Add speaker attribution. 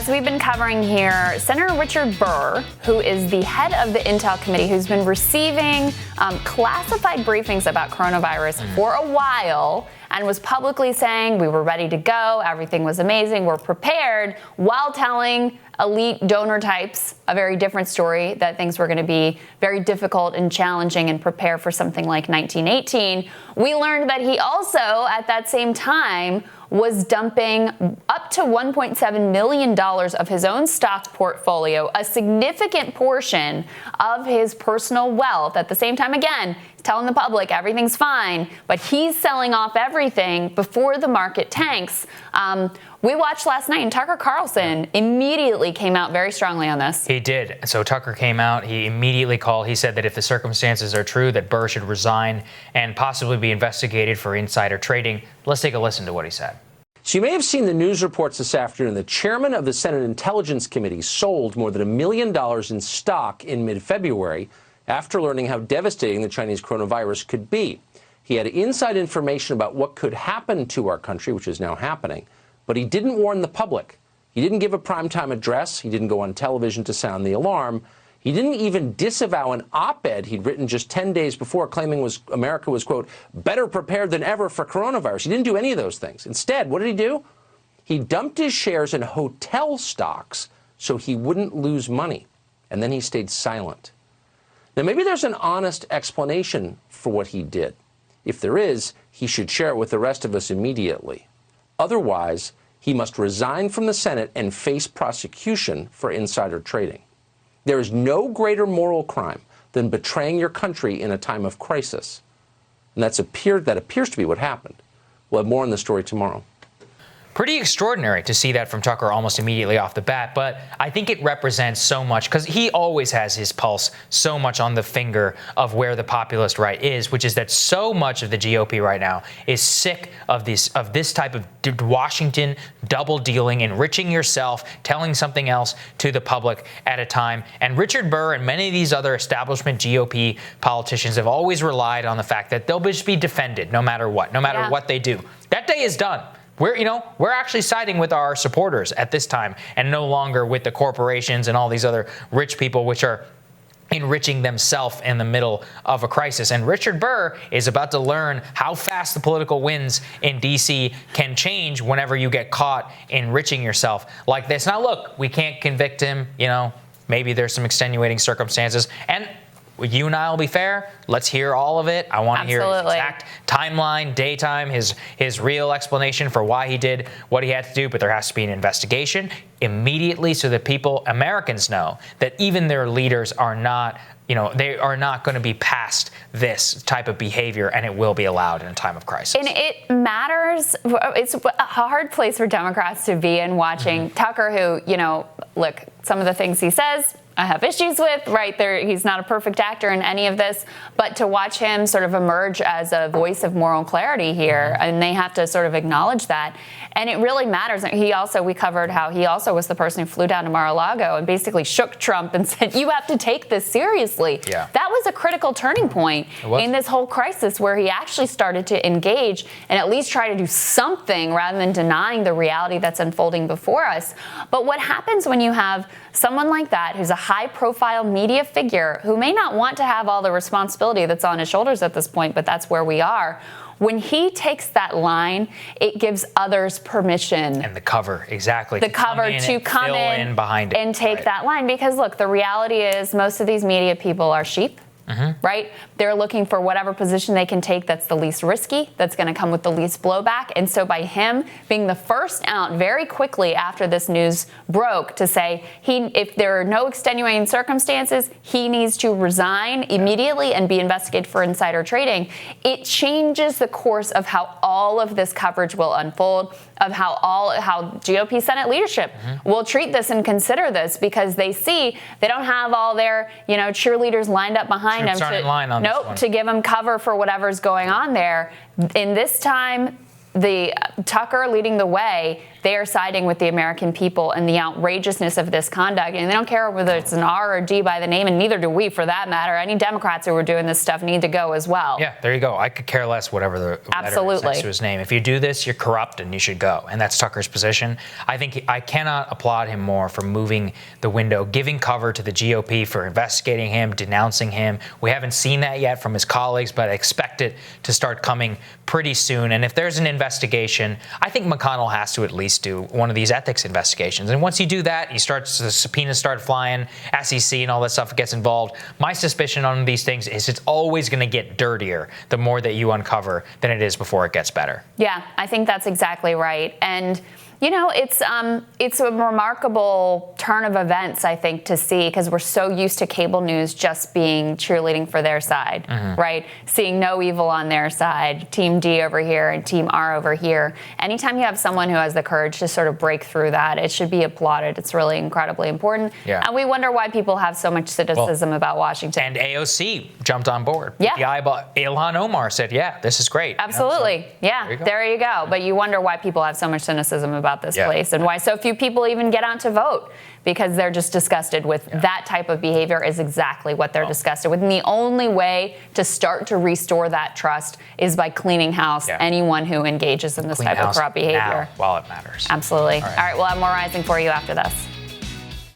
Speaker 1: As we've been covering here, Senator Richard Burr, who is the head of the Intel Committee, who's been receiving classified briefings about coronavirus for a while and was publicly saying we were ready to go, everything was amazing, we're prepared, while telling elite donor types a very different story, that things were going to be very difficult and challenging and prepare for something like 1918. We learned that he also, at that same time, was dumping up to $1.7 million of his own stock portfolio, a significant portion of his personal wealth. At the same time, again, he's telling the public everything's fine, but he's selling off everything before the market tanks. We watched last night, and Tucker Carlson immediately came out very strongly on this.
Speaker 2: He did. So Tucker came out. He immediately called. He said that if the circumstances are true, that Burr should resign and possibly be investigated for insider trading. Let's take a listen to what he said.
Speaker 3: So you may have seen the news reports this afternoon. The chairman of the Senate Intelligence Committee sold more than $1 million in stock in mid-February after learning how devastating the Chinese coronavirus could be. He had inside information about what could happen to our country, which is now happening, but he didn't warn the public. He didn't give a primetime address. He didn't go on television to sound the alarm. He didn't even disavow an op-ed he'd written just 10 days before claiming America was, quote, better prepared than ever for coronavirus. He didn't do any of those things. Instead, what did he do? He dumped his shares in hotel stocks so he wouldn't lose money. And then he stayed silent. Now, maybe there's an honest explanation for what he did. If there is, he should share it with the rest of us immediately. Otherwise, he must resign from the Senate and face prosecution for insider trading. There is no greater moral crime than betraying your country in a time of crisis. And that appears to be what happened. We'll have more on the story tomorrow.
Speaker 2: Pretty extraordinary to see that from Tucker almost immediately off the bat, but I think it represents so much because he always has his pulse so much on the finger of where the populist right is, which is that so much of the GOP right now is sick of this type of Washington double dealing, enriching yourself, telling something else to the public at a time. And Richard Burr and many of these other establishment GOP politicians have always relied on the fact that they'll just be defended no matter what, no matter what they do. That day is done. We're actually siding with our supporters at this time and no longer with the corporations and all these other rich people which are enriching themselves in the middle of a crisis. And Richard Burr is about to learn how fast the political winds in D.C. can change whenever you get caught enriching yourself like this. Now, look, we can't convict him. Maybe there's some extenuating circumstances. And you and I will be fair. Let's hear all of it. I want to hear his exact timeline, daytime, his real explanation for why he did what he had to do. But there has to be an investigation immediately so that Americans know that even their leaders are not, they are not going to be past this type of behavior, and it will be allowed in a time of crisis.
Speaker 1: And it matters. It's a hard place for Democrats to be in watching Tucker, who, look, some of the things he says, I have issues with, right? He's not a perfect actor in any of this, but to watch him sort of emerge as a voice of moral clarity here, and they have to sort of acknowledge that. And it really matters. We covered how he also was the person who flew down to Mar-a-Lago and basically shook Trump and said, you have to take this seriously.
Speaker 2: Yeah.
Speaker 1: That was a critical turning point in this whole crisis where he actually started to engage and at least try to do something rather than denying the reality that's unfolding before us. But what happens when you have someone like that who's a high-profile media figure who may not want to have all the responsibility that's on his shoulders at this point, but that's where we are. When he takes that line, it gives others permission.
Speaker 2: And the cover, exactly.
Speaker 1: The cover to come in
Speaker 2: behind it
Speaker 1: and take that line. Because, look, the reality is most of these media people are sheep. Right? They're looking for whatever position they can take that's the least risky, that's going to come with the least blowback. And so by him being the first out very quickly after this news broke to say if there are no extenuating circumstances, he needs to resign immediately and be investigated for insider trading, it changes the course of how all of this coverage will unfold, of how GOP Senate leadership will treat this and consider this, because they see they don't have all their cheerleaders lined up behind them to give them cover for whatever's going on there. In this time, the Tucker leading the way, they are siding with the American people and the outrageousness of this conduct. And they don't care whether it's an R or D by the name, and neither do we for that matter. Any Democrats who are doing this stuff need to go as well.
Speaker 2: Yeah, there you go. I could care less whatever the letter is next to his name. If you do this, you're corrupt and you should go. And that's Tucker's position. I think I cannot applaud him more for moving the window, giving cover to the GOP for investigating him, denouncing him. We haven't seen that yet from his colleagues, but I expect it to start coming pretty soon. And if there's an investigation, I think McConnell has to at least do one of these ethics investigations. And once you do that, the subpoenas start flying, SEC and all that stuff gets involved. My suspicion on these things is it's always going to get dirtier the more that you uncover than it is before it gets better.
Speaker 1: Yeah, I think that's exactly right. And you know, it's a remarkable turn of events, I think, to see, because we're so used to cable news just being cheerleading for their side, right? Seeing no evil on their side, Team D over here and Team R over here. Anytime you have someone who has the courage to sort of break through that, it should be applauded. It's really incredibly important.
Speaker 2: Yeah.
Speaker 1: And we wonder why people have so much cynicism about Washington.
Speaker 2: And AOC jumped on board.
Speaker 1: Yeah.
Speaker 2: The eyeball, Ilhan Omar said, yeah, this is great.
Speaker 1: Absolutely.
Speaker 2: You know, so
Speaker 1: yeah, there you go. But you wonder why people have so much cynicism about this place and why so few people even get out to vote, because they're just disgusted with that type of behavior is exactly what they're disgusted with. And the only way to start to restore that trust is by cleaning house anyone who engages in this type of corrupt behavior.
Speaker 2: Now, while it matters.
Speaker 1: Absolutely. All right, we'll have more Rising for you after this.